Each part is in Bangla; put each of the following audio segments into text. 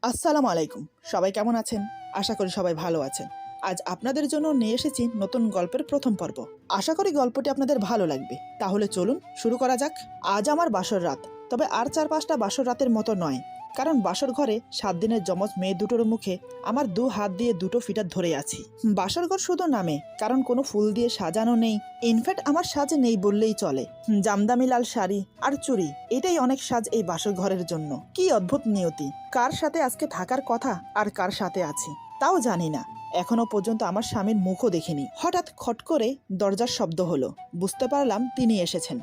আসসালামু আলাইকুম। সবাই কেমন আছেন? আশা করি সবাই ভালো আছেন। আজ আপনাদের জন্য নিয়ে এসেছি নতুন গল্পের প্রথম পর্ব। আশা করি গল্পটি আপনাদের ভালো লাগবে। তাহলে চলুন শুরু করা যাক। আজ আমার বাসর রাত, তবে আর 4-5টা বাসর রাতের মতো নয়। কারণ বাসর ঘরে 7 দিনের যমজ মেয়ে দুটোর মুখে আমার 2 হাত দিয়ে দুটো ফিটার ধরে আছি। বাসর ঘর শুধু নামে, কারণ কোনো ফুল দিয়ে সাজানো নেই। ইনফ্যাক্ট আমার সাজ নেই বললেই চলে। জামদামি লাল শাড়ি আর চুড়ি, এটাই অনেক সাজ এই বাসর ঘরের জন্য। কি অদ্ভুত নিয়তি, কার সাথে আজকে থাকার কথা আর কার সাথে আছি তাও জানি না। এখনো পর্যন্ত আমার স্বামীর মুখও দেখিনি। হঠাৎ খট করে দরজার শব্দ হলো। বুঝতে পারলাম তিনি এসেছেন।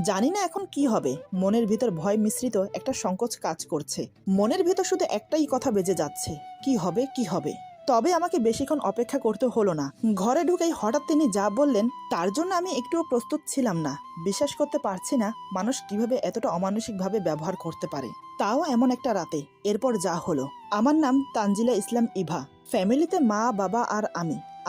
জানি না এখন কি হবে। মনের ভিতর ভয় মিশ্রিত একটা সংকোচ কাজ করছে। মনের ভিতর শুধু একটাই কথা বেজে যাচ্ছে, কি হবে কি হবে। তবে আমাকে বেশিক্ষণ অপেক্ষা করতে হলো না। ঘরে ঢুকেই হঠাৎ তিনি যা বললেন তার জন্য আমি একটুও প্রস্তুত ছিলাম না। বিশ্বাস করতে পারছি না মানুষ কিভাবে এতটা অমানসিকভাবে ব্যবহার করতে পারে, তাও এমন একটা রাতে। এরপর যা হলো। আমার নাম তানজিলা ইসলাম ইভা। ফ্যামিলিতে মা বাবা আর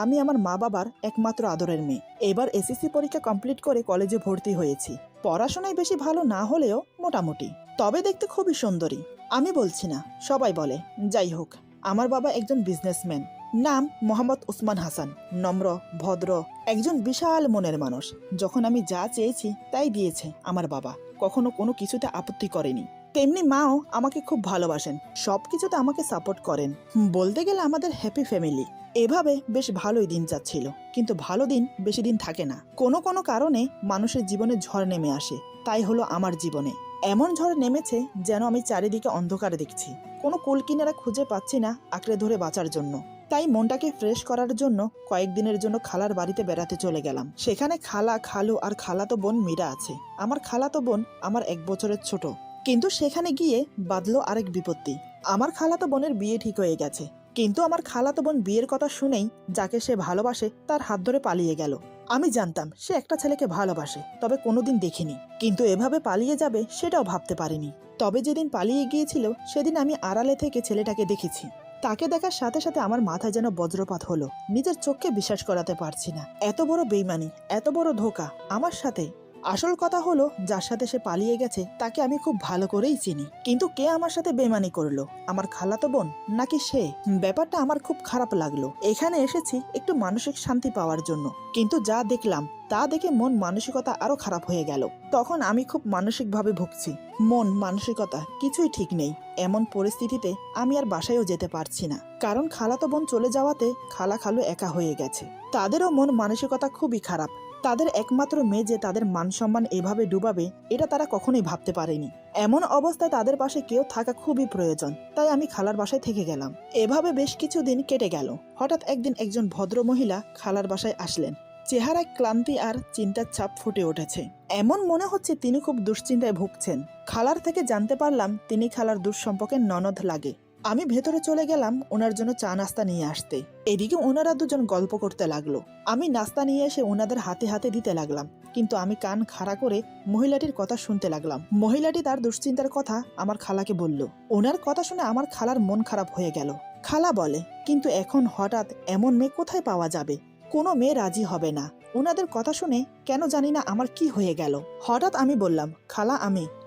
আমি আমার মা বাবার একমাত্র আদরের মেয়ে। এবার এসএসসি পরীক্ষা কমপ্লিট করে কলেজে ভর্তি হয়েছি। পড়াশোনায় বেশি ভালো না হলেও মোটামুটি, তবে দেখতে খুবই সুন্দরী। আমি বলছি না, সবাই বলে। যাই হোক, আমার বাবা একজন বিজনেসম্যান। নাম মোহাম্মদ উসমান হাসান। নম্র, ভদ্র, একজন বিশাল মনের মানুষ। যখন আমি যা চেয়েছি তাই দিয়েছে আমার বাবা। কখনো কোনো কিছুতে আপত্তি করেনি। তেমনি মাও আমাকে খুব ভালোবাসেন, সবকিছুতে আমাকে সাপোর্ট করেন। বলতে গেলে আমাদের হ্যাপি ফ্যামিলি। এভাবে বেশ ভালোই দিন যাচ্ছিল। কিন্তু ভালো দিন বেশি দিন থাকে না। কোনো কোনো কারণে মানুষের জীবনে ঝড় নেমে আসে। তাই হলো আমার জীবনে। এমন ঝড় নেমেছে যেন আমি চারিদিকে অন্ধকারে দেখছি। কোনো কুলকিনারা খুঁজে পাচ্ছি না আঁকড়ে ধরে বাঁচার জন্য। তাই মনটাকে ফ্রেশ করার জন্য কয়েকদিনের জন্য খালার বাড়িতে বেড়াতে চলে গেলাম। সেখানে খালা, খালু আর খালাতো বোন মীরা আছে। আমার খালাতো বোন আমার 1 বছরের ছোট। কিন্তু সেখানে গিয়ে বাঁধলো আরেক বিপত্তি। আমার খালাতো বোনের বিয়ে ঠিক হয়ে গেছে। কিন্তু আমার খালাতো বোন বিয়ের কথা শুনেই যাকে সে ভালোবাসে তার হাত ধরে পালিয়ে গেল। আমি জানতাম সে একটা ছেলেকে ভালোবাসে, তবে কোনোদিন দেখিনি। কিন্তু এভাবে পালিয়ে যাবে সেটাও ভাবতে পারিনি। তবে যেদিন পালিয়ে গিয়েছিল সেদিন আমি আড়ালে থেকে ছেলেটাকে দেখেছি। তাকে দেখার সাথে সাথে আমার মাথায় যেন বজ্রপাত হলো। নিজের চোখকে বিশ্বাস করাতে পারছি না। এত বড় বেইমানি, এত বড় ধোঁকা আমার সাথে। আসল কথা হলো, যার সাথে সে পালিয়ে গেছে তাকে আমি খুব ভালো করেই চিনি। কিন্তু কে আমার সাথে বেইমানি করলো? আমার খালাতো বোন নাকি সে? ব্যাপারটা আমার খুব খারাপ লাগলো। এখানে এসেছি একটু মানসিক শান্তি পাওয়ার জন্য, কিন্তু যা দেখলাম তা দেখে মন মানসিকতা আরো খারাপ হয়ে গেল। তখন আমি খুব মানসিকভাবে ভুগছি। মন মানসিকতা কিছুই ঠিক নেই। এমন পরিস্থিতিতে আমি আর বাসায়ও যেতে পারছি না, কারণ খালাতো বোন চলে যাওয়াতে খালা খালু একা হয়ে গেছে। তাদেরও মন মানসিকতা খুবই খারাপ। তাদের একমাত্র মেয়ে যে তাদের মান সম্মান এভাবে ডুবাবে, এটা তারা কখনোই ভাবতে পারেনি। এমন অবস্থায় তাদের পাশে কেউ থাকা খুবই প্রয়োজন। তাই আমি খালার বাসায় থেকে গেলাম। এভাবে বেশ কিছুদিন কেটে গেল। হঠাৎ একদিন একজন ভদ্র মহিলা খালার বাসায় আসলেন। চেহারায় ক্লান্তি আর চিন্তার ছাপ ফুটে উঠেছে। এমন মনে হচ্ছে তিনি খুব দুশ্চিন্তায় ভুগছেন। খালার থেকে জানতে পারলাম তিনি খালার দুঃসম্পর্কের ননদ লাগে। আমি ভেতরে চলে গেলাম ওনার জন্য চা নাস্তা নিয়ে আসতে। এদিকে ওনারা দুজন গল্প করতে লাগলো। আমি নাস্তা নিয়ে এসে ওনাদের হাতে হাতে দিতে লাগলাম। কিন্তু আমি কান খাড়া করে মহিলাটির কথা শুনতে লাগলাম। মহিলাটি তার দুশ্চিন্তার কথা আমার খালাকে বলল। ওনার কথা শুনে আমার খালার মন খারাপ হয়ে গেল। খালা বলে, কিন্তু এখন হঠাৎ এমন মেয়ে কোথায় পাওয়া যাবে? কোনো মেয়ে রাজি হবে না। ওনাদের কথা শুনে কেন জানি না আমার কি হয়ে গেল। হঠাৎ আমি বললাম, খালা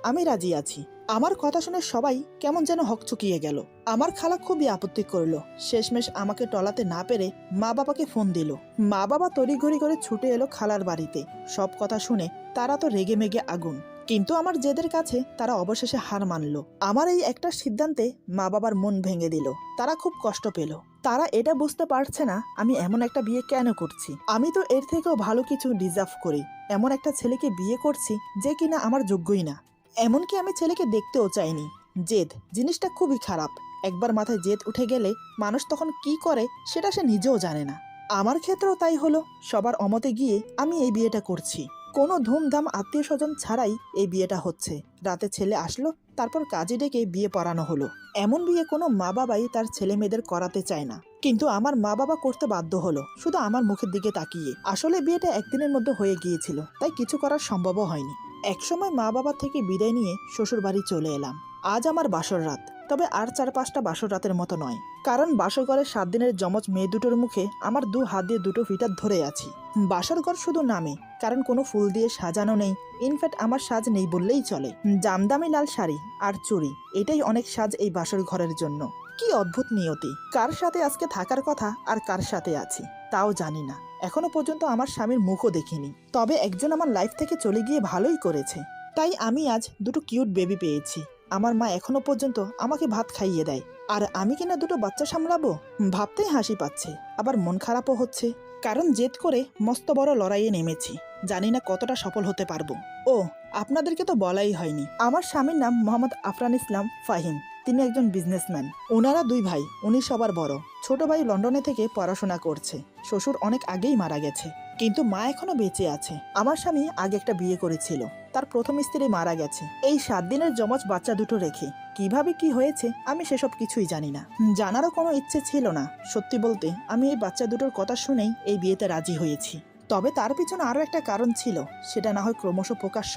আমি রাজি আছি। আমার কথা শুনে সবাই কেমন যেন হকচকিয়ে গেল। আমার খালা খুবই আপত্তি করলো। শেষমেশ আমাকে টলাতে না পেরে মা বাবাকে ফোন দিল। মা বাবা তড়িঘড়ি করে ছুটে এলো খালার বাড়িতে। সব কথা শুনে তারা তো রেগে মেগে আগুন। কিন্তু আমার জেদের কাছে তারা অবশেষে হার মানলো। আমার এই একটা সিদ্ধান্তে মা বাবার মন ভেঙে দিল। তারা খুব কষ্ট পেল। তারা এটা বুঝতে পারছে না আমি এমন একটা বিয়ে কেন করছি। আমি তো এর থেকেও ভালো কিছু ডিজার্ভ করি। এমন একটা ছেলেকে বিয়ে করছি যে কিনা আমার যোগ্যই না। এমনকি আমি ছেলেকে দেখতেও চাইনি। জেদ জিনিসটা খুবই খারাপ। একবার মাথায় জেদ উঠে গেলে মানুষ তখন কি করে সেটা সে নিজেও জানে না। আমার ক্ষেত্রেও তাই হলো। সবার অমতে গিয়ে আমি এই বিয়েটা করছি। কোনো ধুমধাম আত্মীয় স্বজন ছাড়াই এই বিয়েটা হচ্ছে। রাতে ছেলে আসলো, তারপর কাজে ডেকে বিয়ে পড়ানো হলো। এমন বিয়ে কোনো মা বাবাই তার ছেলে মেয়েদের করাতে চায় না, কিন্তু আমার মা বাবা করতে বাধ্য হলো, শুধু আমার মুখের দিকে তাকিয়ে। আসলে বিয়েটা একদিনের মধ্যে হয়ে গিয়েছিল, তাই কিছু করার সম্ভবও হয়নি। একসময় মা বাবা থেকে বিদায় নিয়ে শ্বশুর বাড়ি চলে এলাম। আজ আমার বাসর রাত। তবে আর 4-5টা বাসর রাতের মতো নয়, কারণ বাসর ঘরের 7 দিনের যমজ মেয়ে দুটোর মুখে আমার 2 হাত দিয়ে দুটো ফিটার ধরে আছি। বাসর ঘর শুধু নামে, কারণ কোনো ফুল দিয়ে সাজানো নেই। ইনফ্যাক্ট আমার সাজ নেই বললেই চলে। জামদামি লাল শাড়ি আর চুড়ি, এটাই অনেক সাজ এই বাসর ঘরের জন্য। কি অদ্ভুত নিয়তি, কার সাথে আজকে থাকার কথা আর কার সাথে আছি তাও জানি না। এখনো পর্যন্ত আমার স্বামীর মুখও দেখিনি, তবে একজন আমার লাইফ থেকে চলে গিয়ে ভালোই করেছে। তাই আমি আজ দুটো কিউট বেবি পেয়েছি। আমার মা এখনো পর্যন্ত আমাকে ভাত খাইয়ে দেয়, আর আমি কিনা দুটো বাচ্চা সামলাবো। ভাবতেই হাসি পাচ্ছে, আবার মন খারাপও হচ্ছে, কারণ জেদ করে মস্ত বড় লড়াইয়ে নেমেছি। জানি না কতটা সফল হতে পারবো। ও, আপনাদেরকে তো বলাই হয়নি, আমার স্বামীর নাম মোহাম্মদ আফরান ইসলাম ফাহিম। তিনি একজন বিজনেসম্যান। ওনারা 2 ভাই, উনি সবার বড়। ছোট ভাই লন্ডনে থেকে পড়াশোনা করছে। শ্বশুর অনেক আগেই মারা গেছে, কিন্তু মা এখনো বেঁচে আছে। আমার স্বামী আগে একটা বিয়ে করেছিল, তার প্রথম স্ত্রী মারা গেছে এই 7 দিনের যমজ বাচ্চা দুটো রেখে। কিভাবে কি হয়েছে আমি সেসব কিছুই জানি না, জানারও কোনো ইচ্ছে ছিল না। সত্যি বলতে আমি এই বাচ্চা দুটোর কথা শুনেই এই বিয়েতে রাজি হয়েছি। তবে তার পিছনে আরো একটা কারণ ছিল, সেটা না হয় ক্রমশ প্রকাশ্য।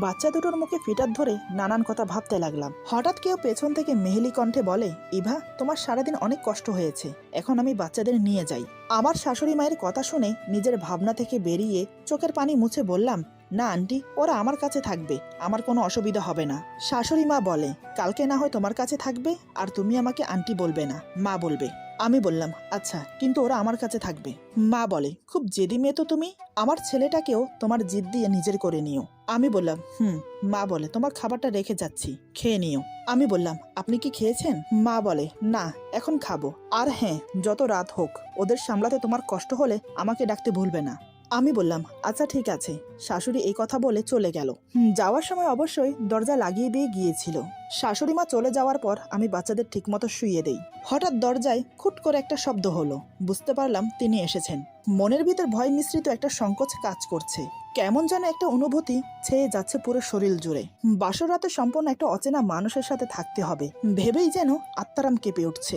বাচ্চা দুটোর মুখে ফিটার ধরে নানান কথা ভাবতে লাগলাম। হঠাৎ কেউ পেছন থেকে মেহেলি কণ্ঠে বলে, ইভা, তোমার সারাদিন অনেক কষ্ট হয়েছে, এখন আমি বাচ্চাদের নিয়ে যাই। আমার শাশুড়ি মায়ের কথা শুনে নিজের ভাবনা থেকে বেরিয়ে চোখের পানি মুছে বললাম, না আন্টি, ওরা আমার কাছে থাকবে, আমার কোনো অসুবিধা হবে না। শাশুড়ি মা বলে, কালকে না হয় তোমার কাছে থাকবে, আর তুমি আমাকে আন্টি বলবে না, মা বলবে। আমি বললাম, আচ্ছা, কিন্তু ওরা আমার কাছে থাকবে। মা বলে, খুব জেদি মেয়ে তো তুমি, আমার ছেলেটাকেও তোমার জিদ দিয়ে নিজের করে নিও। আমি বললাম, মা বলে, তোমার খাবারটা রেখে যাচ্ছি, খেয়ে নিও। আমি বললাম, আপনি কি খেয়েছেন? মা বলে, না, এখন খাবো। আর হ্যাঁ, যত রাত হোক, ওদের সামলাতে তোমার কষ্ট হলে আমাকে ডাকতে ভুলবে না। আমি বললাম, আচ্ছা ঠিক আছে। শাশুড়ি এই কথা বলে চলে গেল। যাওয়ার সময় অবশ্যই দরজা লাগিয়ে দিয়ে গিয়েছিল। শাশুড়ি মা চলে যাওয়ার পর আমি বাচ্চাদের ঠিকমতো শুইয়ে দেই। হঠাৎ দরজায় খুট করে একটা শব্দ হলো। বুঝতে পারলাম তিনি এসেছেন। মনের ভিতর ভয় মিশ্রিত একটা সংকোচ কাজ করছে। কেমন যেন একটা অনুভূতি ছেয়ে যাচ্ছে পুরো শরীর জুড়ে। বাসর রাতে সম্পূর্ণ একটা অচেনা মানুষের সাথে থাকতে হবে ভেবেই যেন আত্মারাম কেঁপে উঠছে।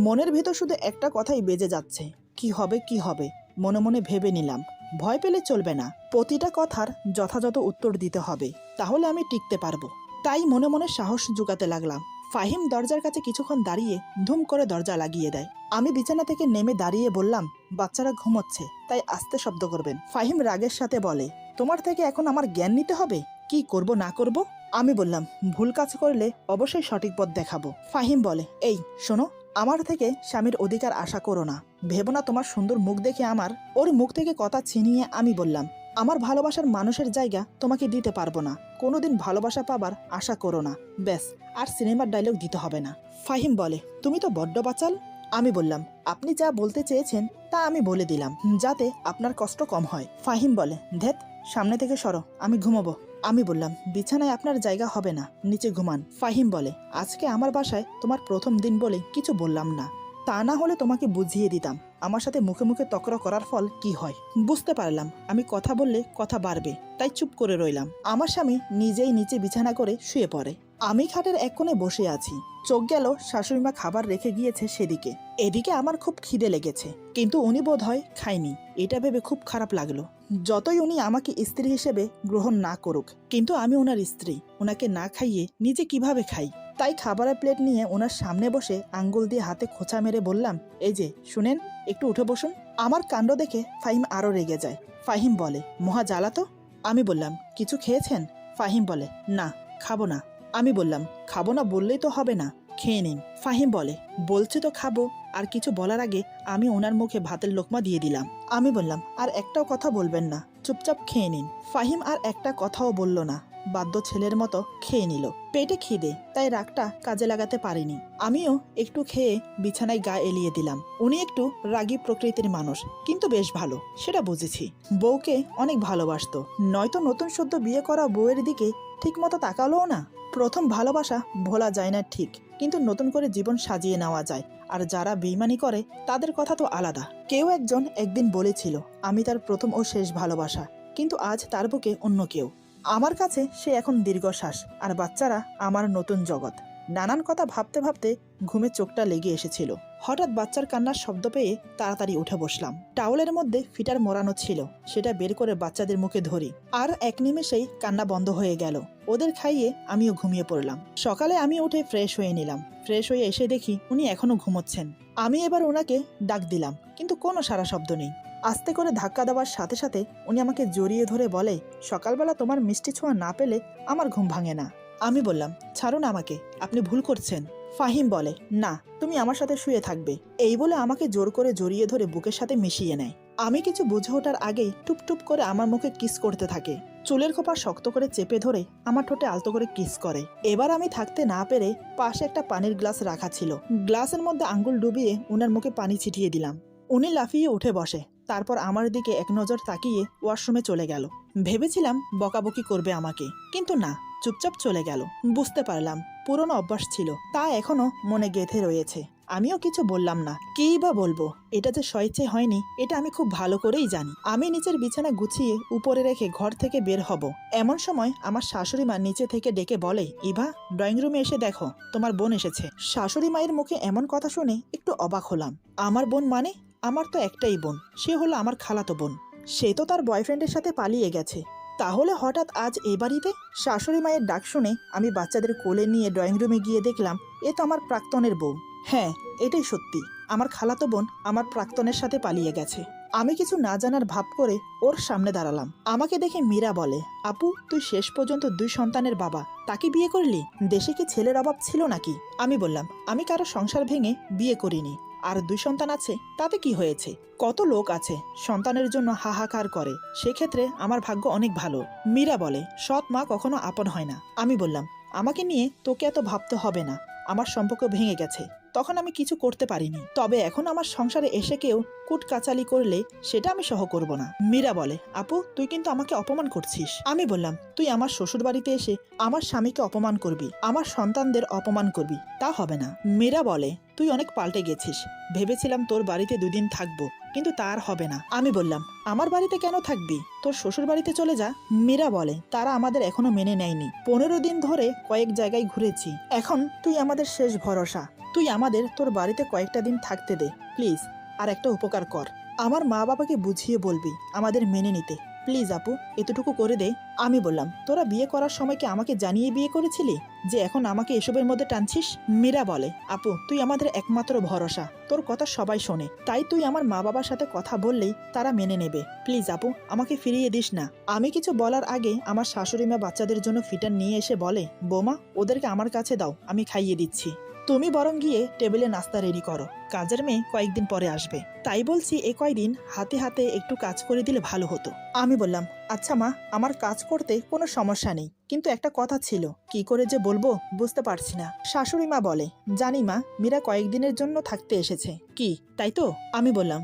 মনের ভিতর শুধু একটা কথাই বেজে যাচ্ছে, কি হবে কি হবে। মনে মনে ভেবে নিলাম, ভয় পেলে চলবে না, প্রতিটা কথার যথাযথ উত্তর দিতে হবে, তাহলে আমি টিকতে পারবো। তাই মনে মনে সাহস জোগাতে লাগলাম। ফাহিম দরজার কাছে কিছুক্ষণ দাঁড়িয়ে ধুম করে দরজা লাগিয়ে দেয়। আমি বিছানা থেকে নেমে দাঁড়িয়ে বললাম, বাচ্চারা ঘুমোচ্ছে, তাই আস্তে শব্দ করবেন। ফাহিম রাগের সাথে বলে, তোমার থেকে এখন আমার জ্ঞান নিতে হবে, কি করব না করব? আমি বললাম, ভুল কাজ করলে অবশ্যই সঠিক পথ দেখাবো। ফাহিম বলে, এই শোনো, আমার থেকে স্বামীর অধিকার আশা করো না। ভেবো না তোমার সুন্দর মুখ দেখে আমার। ওর মুখ থেকে কথা ছিনিয়ে আমি বললাম, আমার ভালোবাসার মানুষের জায়গা তোমাকে দিতে পারবো না, কোনোদিন ভালোবাসা পাবার আশা করো না। ব্যাস, আর সিনেমার ডায়লগ দিতে হবে না। ফাহিম বলে, তুমি তো বড্ড বাচাল। আমি বললাম, আপনি যা বলতে চেয়েছেন তা আমি বলে দিলাম, যাতে আপনার কষ্ট কম হয়। ফাহিম বলে, ধ্যাত, সামনে থেকে সরো, আমি ঘুমাবো। আমি বললাম, বিছানায় আপনার জায়গা হবে না, নিচে ঘুমান। ফাহিম বলে, আজকে আমার বাসায় তোমার প্রথম দিন বলে কিছু বললাম না, তা না হলে তোমাকে বুঝিয়ে দিতাম আমার সাথে মুখে মুখে তকরা করার ফল কি হয়। বুঝতে পারলাম আমি কথা বললে কথা বাড়বে, তাই চুপ করে রইলাম। আমার স্বামী নিজেই নিচে বিছানা করে শুয়ে পড়ে। আমি খাটের এক কোণে বসে আছি। চোখ গেল শাশুড়িমা খাবার রেখে গিয়েছে সেদিকে। এদিকে আমার খুব খিদে লেগেছে, কিন্তু উনি বোধ হয় খায়নি। এটা ভেবে খুব খারাপ লাগলো। যতই উনি আমাকে স্ত্রী হিসেবে গ্রহণ না করুক, কিন্তু আমি ওনার স্ত্রী, ওনাকে না খাইয়ে নিজে কিভাবে খাই? তাই খাবারের প্লেট নিয়ে ওনার সামনে বসে আঙ্গুল দিয়ে হাতে খোঁচা মেরে বললাম, এই যে শুনেন, একটু উঠে বসুন। আমার কাণ্ড দেখে ফাহিম আরো রেগে যায়। ফাহিম বলে, মহা জ্বালা তো। আমি বললাম, কিছু খেয়েছেন? ফাহিম বলে, না, খাবো না। আমি বললাম, খাবো না বললেই তো হবে না, খেয়ে নিন। ফাহিম বলে, বলছি তো খাবো। আর কিছু বলার আগে আমি ওনার মুখে ভাতের লোকমা দিয়ে দিলাম। আমি বললাম, আর একটাও কথা বলবেন না, চুপচাপ খেয়ে নিন। ফাহিম আর একটা কথাও বলল না, বাধ্য ছেলের মতো খেয়ে নিল। পেটে খিদে, তাই রাগটা কাজে লাগাতে পারিনি। আমিও একটু খেয়ে বিছানায় গা এলিয়ে দিলাম। উনি একটু রাগী প্রকৃতির মানুষ, কিন্তু বেশ ভালো, সেটা বুঝেছি। বউকে অনেক ভালোবাসতো, নয়তো নতুন সদ্য বিয়ে করা বউয়ের দিকে ঠিক মতো তাকালোও না। প্রথম ভালোবাসা ভোলা যায় না ঠিক, কিন্তু নতুন করে জীবন সাজিয়ে নেওয়া যায়। আর যারা বেইমানি করে তাদের কথা তো আলাদা। কেউ একজন একদিন বলেছিল আমি তার প্রথম ও শেষ ভালোবাসা, কিন্তু আজ তার বুকে অন্য কেউ। আমার কাছে সে এখন দীর্ঘশ্বাস, আর বাচ্চারা আমার নতুন জগৎ। নানান কথা ভাবতে ভাবতে ঘুমে চোখটা লেগে এসেছিল। হঠাৎ বাচ্চার কান্নার শব্দ পেয়ে তাড়াতাড়ি উঠে বসলাম। টাওয়ালের মধ্যে ফিটার মোড়ানো ছিল, সেটা বের করে বাচ্চাদের মুখে ধরি, আর এক নিমেষেই কান্না বন্ধ হয়ে গেল। ওদের খাইয়ে আমিও ঘুমিয়ে পড়লাম। সকালে আমি উঠে ফ্রেশ হয়ে নিলাম। ফ্রেশ হয়ে এসে দেখি উনি এখনো ঘুমোচ্ছেন। আমি এবার ওনাকে ডাক দিলাম, কিন্তু কোনো সারা শব্দ নেই। আস্তে করে ধাক্কা দেওয়ার সাথে সাথে উনি আমাকে জড়িয়ে ধরে বলে, সকালবেলা তোমার মিষ্টি ছোঁয়া না পেলে আমার ঘুম ভাঙে না। আমি বললাম, ছাড়ুন আমাকে, আপনি ভুল করছেন। ফাহিম বলে, না, তুমি আমার সাথে শুয়ে থাকবে। এই বলে আমাকে জোর করে জড়িয়ে ধরে বুকের সাথে মিশিয়ে নেয়। আমি কিছু বুঝে ওঠার আগেই টুপটুপ করে আমার মুখে কিস করতে থাকে। চুলের খোপা শক্ত করে চেপে ধরে আমার ঠোঁটে আলতো করে কিস করে। এবার আমি থাকতে না পেরে পাশে একটা পানির গ্লাস রাখা ছিল, গ্লাসের মধ্যে আঙ্গুল ডুবিয়ে উনার মুখে পানি ছিটিয়ে দিলাম। উনি লাফিয়ে উঠে বসে, তারপর আমার দিকে এক নজর তাকিয়ে ওয়াশরুমে চলে গেল। ভেবেছিলাম বকাবকি করবে আমাকে, কিন্তু না, চুপচাপ চলে গেল। বুঝতে পারলাম পুরনো অভ্যাস ছিল, তা এখনো মনে গেঁথে রয়েছে। আমিও কিছু বললাম না, কেই বা বলবো। এটা যে স্বেচ্ছায় হয়নি এটা আমি খুব ভালো করেই জানি। আমি নিচের বিছানা গুছিয়ে উপরে রেখে ঘর থেকে বের হব, এমন সময় আমার শাশুড়ি মা নিচে থেকে ডেকে বলে, ইভা, ড্রয়িং রুমে এসে দেখো, তোমার বোন এসেছে। শাশুড়ি মায়ের মুখে এমন কথা শুনে একটু অবাক হলাম। আমার বোন মানে? আমার তো একটাই বোন, সে হলো আমার খালাতো বোন। সে তো তার বয়ফ্রেন্ডের সাথে পালিয়ে গেছে। তাহলে হঠাৎ আজ এই বাড়িতে? শাশুড়ি মায়ের ডাক শুনে আমি বাচ্চাদের কোলে নিয়ে ড্রয়িং রুমে গিয়ে দেখলাম এ তো আমার প্রাক্তনের বউ। হ্যাঁ, এটাই সত্যি, আমার খালাতো বোন আমার প্রাক্তনের সাথে পালিয়ে গেছে। আমি কিছু না জানার ভাব করে ওর সামনে দাঁড়ালাম। আমাকে দেখে মীরা বলে, আপু, তুই শেষ পর্যন্ত 2 সন্তানের বাবা, তাকে বিয়ে করলি? দেশে কি ছেলের অভাব ছিল নাকি? আমি বললাম, আমি কারো সংসার ভেঙে বিয়ে করিনি। আর 2 সন্তান আছে, তাতে কি হয়েছে? কত লোক আছে সন্তানের জন্য হাহাকার করে, সেক্ষেত্রে আমার ভাগ্য অনেক ভালো। মীরা বলে, সৎ মা কখনো আপন হয় না। আমি বললাম, আমাকে নিয়ে তোকে এত ভাবতে হবে না, আমার সম্পর্ক ভেঙে গেছে, তখন আমি কিছু করতে পারিনি। তবে এখন আমার সংসারে এসে কেউ কুটকাচালি করলে সেটা আমি সহ করব না। মীরা বলে, আপু, তুই কিন্তু আমাকে অপমান করছিস। আমি বললাম, তুই আমার শ্বশুর বাড়িতে এসে আমার স্বামীকে অপমান করবি, আমার সন্তানদের অপমান করবি, তা হবে না। মীরা বলে, তুই অনেক পাল্টে গেছিস, ভেবেছিলাম তোর বাড়িতে 2 দিন থাকবো, কিন্তু তার হবে না। আমি বললাম, আমার বাড়িতে কেন থাকবি, তোর শ্বশুর বাড়িতে চলে যা। মীরা বলে, তারা আমাদের এখনো মেনে নেয়নি। 15 দিন ধরে কয়েক জায়গায় ঘুরেছি, এখন তুই আমাদের শেষ ভরসা। তুই আমাদের তোর বাড়িতে কয়েকটা দিন থাকতে দে প্লিজ। আর একটা উপকার কর, আমার মা বাবাকে বুঝিয়ে বলবি আমাদের মেনে নিতে, প্লিজ আপু, এতটুকু করে দে। আমি বললাম, তোরা বিয়ে করার সময় কি আমাকে জানিয়ে বিয়ে করেছিলি যে এখন আমাকে এসবের মধ্যে টানছিস? মীরা বলে, আপু, তুই আমাদের একমাত্র ভরসা, তোর কথা সবাই শোনে, তাই তুই আমার মা বাবার সাথে কথা বললেই তারা মেনে নেবে। প্লিজ আপু, আমাকে ফিরিয়ে দিস না। আমি কিছু বলার আগে আমার শাশুড়ি মা বাচ্চাদের জন্য ফিটার নিয়ে এসে বলে, বৌমা, ওদেরকে আমার কাছে দাও, আমি খাইয়ে দিচ্ছি। তুমি বরং গিয়ে টেবিলে নাস্তা রেডি করো, কাজের মেয়ে কয়েকদিন পরে আসবে। তাই বলছি, এ কয়দিন হাতে হাতে একটু কাজ করে দিলে ভালো হতো। আমি বললাম, আচ্ছা মা, আমার কাজ করতে কোনো সমস্যা নেই, কিন্তু একটা কথা ছিল, কি করে যে বলবো বুঝতে পারছি না। শাশুড়ি মা বলে, জানি মা, মীরা কয়েকদিনের জন্য থাকতে এসেছে। কি, তাই তো? আমি বললাম,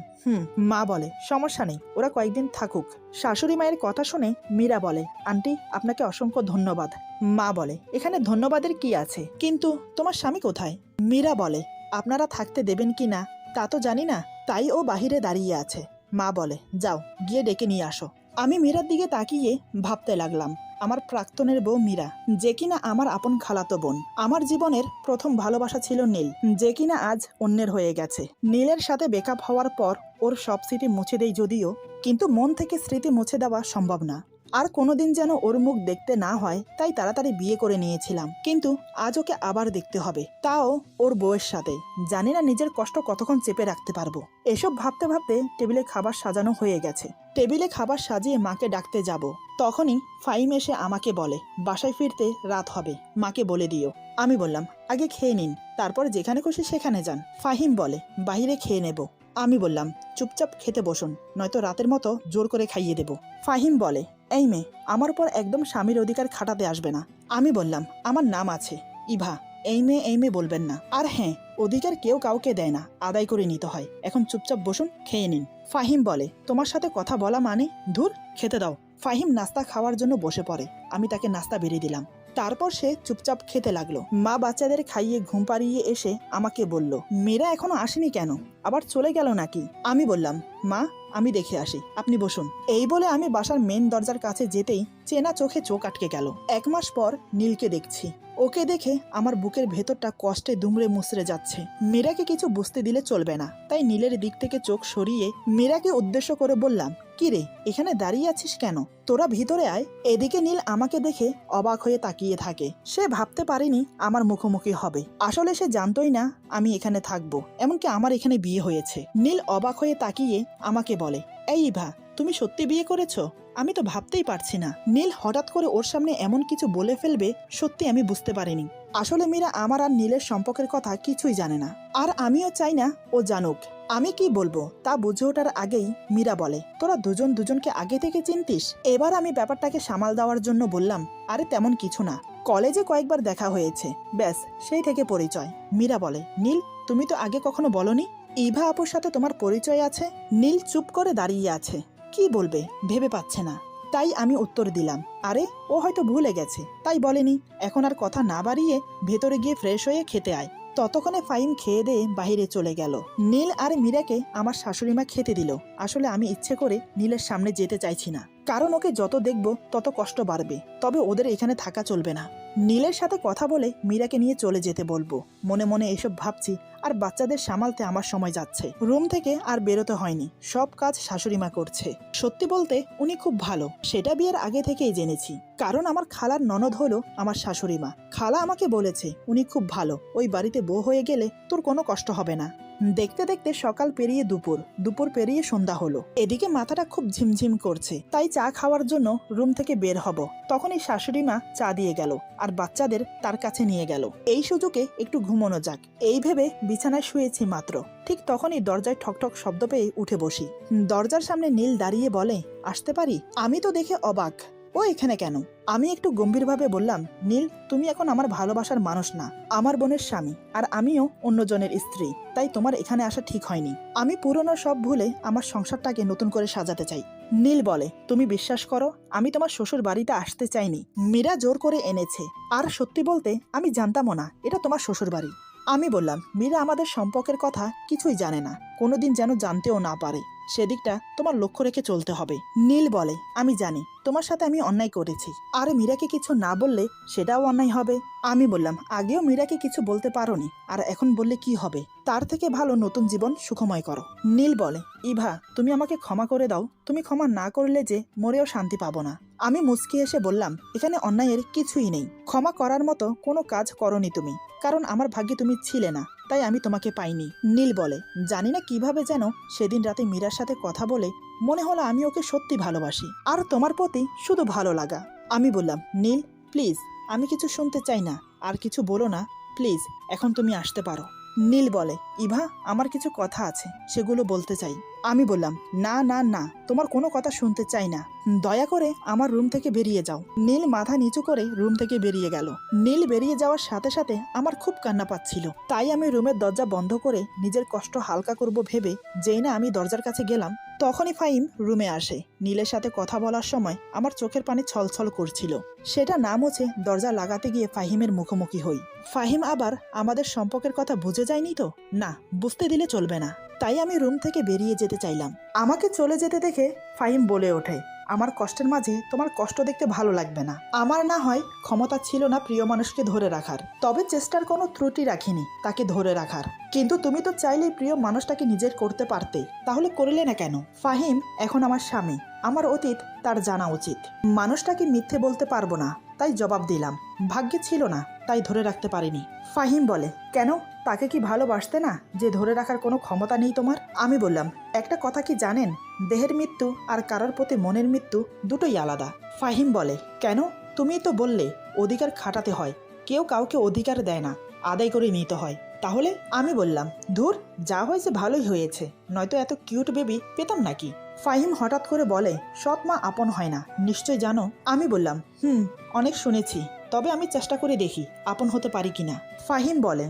মা বলে, সমস্যা নেই, ওরা কয়েকদিন থাকুক। শাশুড়ি মায়ের কথা শুনে মীরা বলে, আন্টি, আপনাকে অসংখ্য ধন্যবাদ। মা বলে, এখানে ধন্যবাদের কি আছে, কিন্তু তোমার স্বামী কোথায়? মীরা বলে, আপনারা থাকতে দেবেন কি না তা তো জানি না, তাই ও বাহিরে দাঁড়িয়ে আছে। মা বলে, যাও গিয়ে ডেকে নিয়ে আসো। আমি মীরার দিকে তাকিয়ে ভাবতে লাগলাম, আমার প্রাক্তনের বউ মীরা, যে কিনা আমার আপন খালাতো বোন। আমার জীবনের প্রথম ভালোবাসা ছিল নীল, যে কিনা আজ অন্যের হয়ে গেছে। নীলের সাথে ব্রেকআপ হওয়ার পর ওর সব স্মৃতি মুছে দেই যদিও, কিন্তু মন থেকে স্মৃতি মুছে দেওয়া সম্ভব না। আর কোনোদিন যেন ওর মুখ দেখতে না হয়, তাই তাড়াতাড়ি বিয়ে করে নিয়েছিলাম, কিন্তু আজ ওকে আবার দেখতে হবে, তাও ওর বউয়ের সাথে। জানি না নিজের কষ্ট কতক্ষণ চেপে রাখতে পারবো। এসব ভাবতে ভাবতে টেবিলে খাবার সাজানো হয়ে গেছে। টেবিলে খাবার সাজিয়ে মাকে ডাকতে যাব, তখনই ফাইম এসে আমাকে বলে, বাসায় ফিরতে রাত হবে, মাকে বলে দিও। আমি বললাম, আগে খেয়ে নিন, তারপর যেখানে খুশি সেখানে যান। ফাহিম বলে, বাইরে খেয়ে নেব। আমি বললাম, চুপচাপ খেতে বসুন, নয়তো রাতের মতো জোর করে খাইয়ে দেব। ফাহিম বলে, এই মেয়ে, আমার উপর একদম স্বামীর অধিকার খাটাতে আসবে না। আমি বললাম, আমার নাম আছে ইভা, এই মেয়ে বলবেন না। আর হ্যাঁ, অধিকার কেউ কাউকে দেয় না, আদায় করে নিতে হয়। এখন চুপচাপ বসুন, খেয়ে নিন। ফাহিম বলে, তোমার সাথে কথা বলা মানে? ধুর, খেতে দাও। ফাহিম নাস্তা খাওয়ার জন্য বসে পড়ে, আমি তাকে নাস্তা বেরিয়ে দিলাম। তারপর সে চুপচাপ খেতে লাগলো। মা বাচ্চাদের খাইয়ে ঘুম পাড়িয়ে এসে আমাকে বলল, মেয়েরা এখনো আসেনি কেন, আবার চলে গেল নাকি? আমি বললাম, মা, আমি দেখে আসি, আপনি বসুন। এই বলে আমি বাসার মেন দরজার কাছে যেতেই চেনা চোখে চোখ আটকে গেল। 1 মাস পর নীলকে দেখছি। ওকে দেখে আমার বুকের ভেতরটা কষ্টে দুমড়ে মুচড়ে যাচ্ছে। মীরাকে কিছু বুঝতে দিলে চলবে না, তাই নীলের দিক থেকে চোখ সরিয়ে মীরাকে উদ্দেশ্য করে বললাম, কি রে, এখানে দাঁড়িয়ে আছিস কেন? তোরা ভিতরে আয়। এদিকে নীল আমাকে দেখে অবাক হয়ে তাকিয়ে থাকে। সে ভাবতে পারেনি আমার মুখোমুখি হবে। আসলে সে জানতোই না আমি এখানে থাকবো, এমনকি আমার এখানে বিয়ে হয়েছে। নীল অবাক হয়ে তাকিয়ে আমাকে বলে, এই ইভা, তুমি সত্যি বিয়ে করেছো? আমি তো ভাবতেই পারছি না। নীল হঠাৎ করে ওর সামনে এমন কিছু বলে ফেলবে সত্যি আমি বুঝতে পারিনি। আসলে মীরা আমার আর নীলের সম্পর্কের কথা কিছুই জানে না, আর আমিও চাই না ও জানুক। আমি কি বলবো তা বুঝে ওঠার আগেই মীরা বলে, তোরা দুজন দুজনকে আগে থেকে চিনতিস? এবার আমি ব্যাপারটাকে সামাল দেওয়ার জন্য বললাম, আরে তেমন কিছু না, কলেজে কয়েকবার দেখা হয়েছে, ব্যাস সেই থেকে পরিচয়। মীরা বলে, নীল, তুমি তো আগে কখনো বলনি ইভা আপুর সাথে তোমার পরিচয় আছে? নীল চুপ করে দাঁড়িয়ে আছে, কি বলবে ভেবে পাচ্ছে না। তাই আমি উত্তর দিলাম, আরে ও হয়তো ভুলে গেছে, তাই বলেনি। এখন আর কথা না বাড়িয়ে ভেতরে গিয়ে ফ্রেশ হয়ে খেতে আয়। ততক্ষণে ফাহিম খেয়ে দিয়ে বাহিরে চলে গেল। নীল আর মীরাকে আমার শাশুড়িমা খেতে দিল। আসলে আমি ইচ্ছে করে নীলের সামনে যেতে চাইছি না, কারণ ওকে যত দেখব তত কষ্ট বাড়বে। তবে ওদের এখানে থাকা চলবে না। নীলের সাথে কথা বলে মীরাকে নিয়ে চলে যেতে বলবো। মনে মনে এসব ভাবছি, আর বাচ্চাদের সামালতে আমার সময় যাচ্ছে। রুম থেকে আর বেরোতে হয়নি, সব কাজ শাশুড়িমা করছে। সত্যি বলতে উনি খুব ভালো, সেটা বিয়ের আগে থেকেই জেনেছি। কারণ আমার খালার ননদ হলো আমার শাশুড়িমা। খালা আমাকে বলেছে উনি খুব ভালো, ওই বাড়িতে বউ হয়ে গেলে তোর কোনো কষ্ট হবে না। দেখতে দেখতে সকাল পেরিয়ে দুপুর, দুপুর পেরিয়ে সন্ধ্যা হলো। এদিকে মাথাটা খুব ঝিমঝিম করছে, তাই চা খাওয়ার জন্য রুম থেকে বের হব। তখনই শাশুড়িমা চা দিয়ে গেল আর বাচ্চাদের তার কাছে নিয়ে গেল। এই সুযোগে একটু ঘুমানো যাক, এই ভেবে বিছানায় শুয়েছি মাত্র, ঠিক তখনই দরজায় ঠকঠক শব্দ পেয়ে উঠে বসি। দরজার সামনে নীল দাঁড়িয়ে বলে, আসতে পারি? আমি তো দেখে অবাক, ও এখানে কেন? আমি একটু গম্ভীরভাবে বললাম, নীল, তুমি এখন আমার ভালোবাসার মানুষ না, আমার বোনের স্বামী, আর আমিও অন্যজনের স্ত্রী, তাই তোমার এখানে আসা ঠিক হয়নি। আমি পুরনো সব ভুলে আমার সংসারটাকে নতুন করে সাজাতে চাই। নীল বলে, তুমি বিশ্বাস করো, আমি তোমার শ্বশুর বাড়িতে আসতে চাইনি, মীরা জোর করে এনেছে। আর সত্যি বলতে আমি জানতামও না এটা তোমার শ্বশুর বাড়ি। আমি বললাম, মীরা আমাদের সম্পর্কের কথা কিছুই জানে না, কোনোদিন যেন জানতেও না পারে, সেদিকটা তোমার লক্ষ্য রেখে চলতে হবে। নীল বলে, আমি জানি তোমার সাথে আমি অন্যায় করেছি, আর মীরাকে কিছু না বললে সেটাও অন্যায় হবে। আমি বললাম, আগেও মীরাকে কিছু বলতে পারোনি, আর এখন বললে কি হবে? তার থেকে ভালো নতুন জীবন সুখময় করো। নীল বলে, ইভা, তুমি আমাকে ক্ষমা করে দাও, তুমি ক্ষমা না করলে যে মরেও শান্তি পাবো না। আমি মুচকি এসে বললাম, এখানে অন্যায়ের কিছুই নেই, ক্ষমা করার মতো কোনো কাজ করনি তুমি, কারণ আমার ভাগ্যে তুমি ছিলে না, তাই আমি তোমাকে পাইনি। নীল বলে, জানি না কিভাবে যেন সেদিন রাতে মীরার সাথে কথা বলে মনে হলো আমি ওকে সত্যি ভালোবাসি, আর তোমার প্রতি শুধু ভালো লাগা। আমি বললাম, নীল প্লিজ, আমি কিছু শুনতে চাই না, আর কিছু বলো না প্লিজ, এখন তুমি আসতে পারো। নীল বলে, ইভা, আমার কিছু কথা আছে, সেগুলো বলতে চাই। আমি বললাম, না না না, তোমার কোনো কথা শুনতে চাই না, দয়া করে আমার রুম থেকে বেরিয়ে যাও। নীল মাথা নিচু করে রুম থেকে বেরিয়ে গেল। নীল বেরিয়ে যাওয়ার সাথে সাথে আমার খুব কান্না পাচ্ছিল, তাই আমি রুমের দরজা বন্ধ করে নিজের কষ্ট হালকা করব ভেবে যেই না আমি দরজার কাছে গেলাম, তখনই ফাহিম রুমে আসে। নীলের সাথে কথা বলার সময় আমার চোখের পানি ছলছল করছিল, সেটা না মুছে দরজা লাগাতে গিয়ে ফাহিমের মুখোমুখি হই। ফাহিম আবার আমাদের সম্পর্কের কথা বুঝে যায়নি তো? না, বুঝতে দিলে চলবে না, তাই আমি রুম থেকে বেরিয়ে যেতে চাইলাম। আমাকে চলে যেতে দেখে ফাহিম বলে ওঠে, আমার কষ্টের মাঝে তোমার কষ্ট দেখতে ভালো লাগবে না। আমার না হয় ক্ষমতা ছিল না প্রিয় মানুষকে ধরে রাখার, তবে চেষ্টার কোনো ত্রুটি রাখিনি তাকে ধরে রাখার, কিন্তু তুমি তো চাইলেই প্রিয় মানুষটাকে নিজের করতে পারতে, তাহলে করলে না কেন? ফাহিম এখন আমার স্বামী, আমার অতীত তার জানা উচিত। মানুষটাকে মিথ্যে বলতে পারবো না, তাই জবাব দিলাম, ভাগ্যে ছিল না তাই ধরে রাখতে পারিনি। ফাহিম বলে, কেন, তাকে কি ভালোবাসতে না যে ধরে রাখার কোনো ক্ষমতা নেই তোমার? আমি বললাম, একটা কথা কি জানেন, দেহের মৃত্যু আর কারোর প্রতি মনের মৃত্যু দুটোই আলাদা। ফাহিম বলে, কেন? তুমিই তো বললে অধিকার খাটাতে হয়, কেউ কাউকে অধিকার দেয় না, আদায় করে নিতে হয়। তাহলে? আমি বললাম, ধুর, যা হয়েছে ভালোই হয়েছে, নয়তো এত কিউট বেবি পেতাম নাকি। ফাহিম হঠাৎ করে বলে, সৎ মা আপন হয় না, নিশ্চয় জানো। আমি বললাম, অনেক শুনেছি, তবে আমি চেষ্টা করে দেখি আপন হতে পারি কিনা। ফাহিম বলে,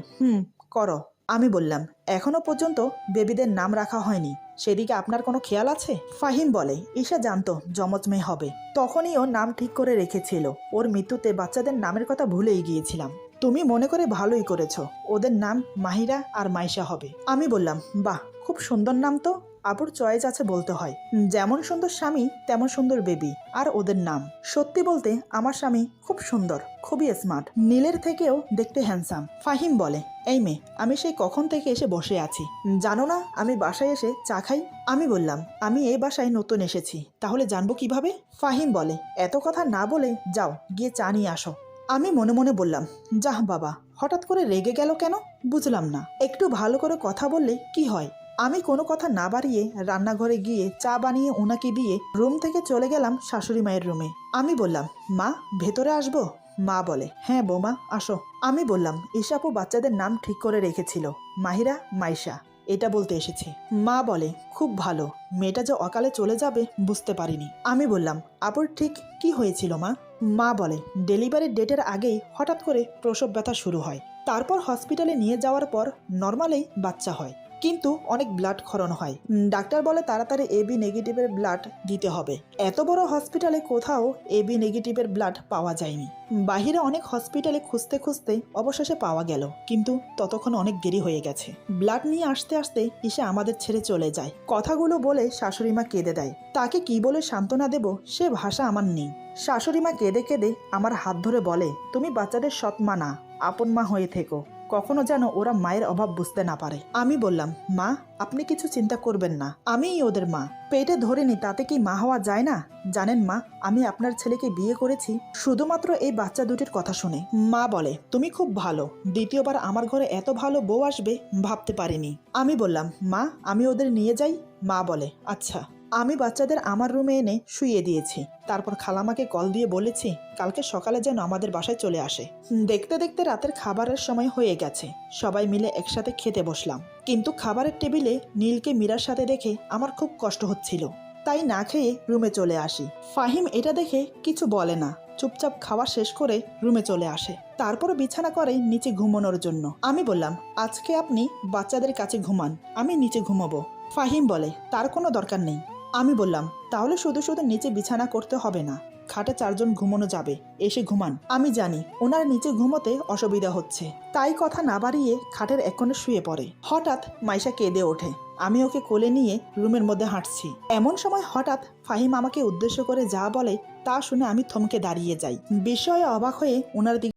করো। আমি বললাম, এখনো পর্যন্ত বেবিদের নাম রাখা হয়নি, সেদিকে আপনার কোনো খেয়াল আছে? ফাহিম বলে, ঈশা জানতো যমজ মেয়ে হবে, তখনই ও নাম ঠিক করে রেখেছিল, ওর মৃত্যুতে বাচ্চাদের নামের কথা ভুলেই গিয়েছিলাম। তুমি মনে করে ভালোই করেছো, ওদের নাম মাহিরা আর মাইশা হবে। আমি বললাম, বাহ, খুব সুন্দর নাম তো, আপুর চয়েস আছে বলতে হয়। যেমন সুন্দর স্বামী তেমন সুন্দর বেবি, আর ওদের নাম। সত্যি বলতে আমার স্বামী খুব সুন্দর, খুবই স্মার্ট, নীলের থেকেও দেখতে হ্যান্ডসাম। ফাহিম বলে, এই মেয়ে, আমি সেই কখন থেকে এসে বসে আছি, জানো না আমি বাসায় এসে চা খাই? আমি বললাম, আমি এই বাসায় নতুন এসেছি, তাহলে জানবো কিভাবে? ফাহিম বলে, এত কথা না বলে যাও গিয়ে চা নিয়ে আসো। আমি মনে মনে বললাম, যাহ বাবা, হঠাৎ করে রেগে গেল কেন? বুঝলাম না। একটু ভালো করে কথা বললে কি হয়? আমি কোনো কথা না বাড়িয়ে রান্নাঘরে গিয়ে চা বানিয়ে ওনাকে দিয়ে রুম থেকে চলে গেলাম শাশুড়ি মায়ের রুমে। আমি বললাম, মা ভেতরে আসবো? মা বলে, হ্যাঁ বৌমা আসো। আমি বললাম, ঈশাপু বাচ্চাদের নাম ঠিক করে রেখেছিল, মাহিরা, মাইশা, এটা বলতে এসেছি। মা বলে, খুব ভালো, মেয়েটা যে অকালে চলে যাবে বুঝতে পারিনি। আমি বললাম, আপুর ঠিক কি হয়েছিল মা? মা বলে, ডেলিভারির ডেটের আগেই হঠাৎ করে প্রসব ব্যথা শুরু হয়, তারপর হসপিটালে নিয়ে যাওয়ার পর নর্মালেই বাচ্চা হয়, কিন্তু অনেক ব্লাড ক্ষরণ হয়। ডাক্তার বলে তাড়াতাড়ি এবি নেগেটিভের ব্লাড দিতে হবে। এত বড় হসপিটালে কোথাও এবি নেগেটিভের ব্লাড পাওয়া যায়নি। বাহিরে অনেক হসপিটালে খুঁজতে খুঁজতে অবশেষে পাওয়া গেল, কিন্তু ততক্ষণ অনেক দেরি হয়ে গেছে। ব্লাড নিয়ে আসতে আসতে এসে আমাদের ছেড়ে চলে যায়। কথাগুলো বলে শাশুড়িমা কেঁদে দেয়। তাকে কি বলে সান্ত্বনা দেব সে ভাষা আমার নেই। শাশুড়িমা কেঁদে কেঁদে আমার হাত ধরে বলে, তুমি বাচ্চাদের সৎ মা না, আপন মা হয়ে থেকো, কখনো যেন ওরা মায়ের অভাব বুঝতে না পারে। আমি বললাম, মা আপনি কিছু চিন্তা করবেন না, আমিই ওদের মা, পেটে ধরিনি তাতে কি মা হওয়া যায় না? জানেন মা, আমি আপনার ছেলেকে বিয়ে করেছি শুধুমাত্র এই বাচ্চা দুটির কথা শুনে। মা বলে, তুমি খুব ভালো, দ্বিতীয়বার আমার ঘরে এত ভালো বউ আসবে ভাবতে পারিনি। আমি বললাম, মা আমি ওদের নিয়ে যাই? মা বলে, আচ্ছা। আমি বাচ্চাদের আমার রুমে এনে শুইয়ে দিয়েছি, তারপর খালামাকে কল দিয়ে বলেছি কালকে সকালে যেন আমাদের বাসায় চলে আসে। দেখতে দেখতে রাতের খাবারের সময় হয়ে গেছে, সবাই মিলে একসাথে খেতে বসলাম, কিন্তু খাবারের টেবিলে নীলকে মীরার সাথে দেখে আমার খুব কষ্ট হচ্ছিল, তাই না খেয়ে রুমে চলে আসি। ফাহিম এটা দেখে কিছু বলে না, চুপচাপ খাওয়া শেষ করে রুমে চলে আসে, তারপর বিছানা করে নিচে ঘুমানোর জন্য। আমি বললাম, আজকে আপনি বাচ্চাদের কাছে ঘুমান, আমি নিচে ঘুমাবো। ফাহিম বলে, তার কোনো দরকার নেই। আমি বললাম, তাহলে শুধু শুধু নিচে বিছানা করতে হবে না, খাটে 4 জন ঘুমানো যাবে, এসে ঘুমান। আমি জানি ওনার নিচে ঘুমোতে অসুবিধা হচ্ছে, তাই কথা না বাড়িয়ে খাটের এক কোণে শুয়ে পড়ে। হঠাৎ মাইশা কেঁদে ওঠে, আমি ওকে কোলে নিয়ে রুমের মধ্যে হাঁটছি, এমন সময় হঠাৎ ফাহিম আমাকে উদ্দেশ্য করে যা বলে তা শুনে আমি থমকে দাঁড়িয়ে যাই, বিস্ময়ে অবাক হয়ে ওনার দিকে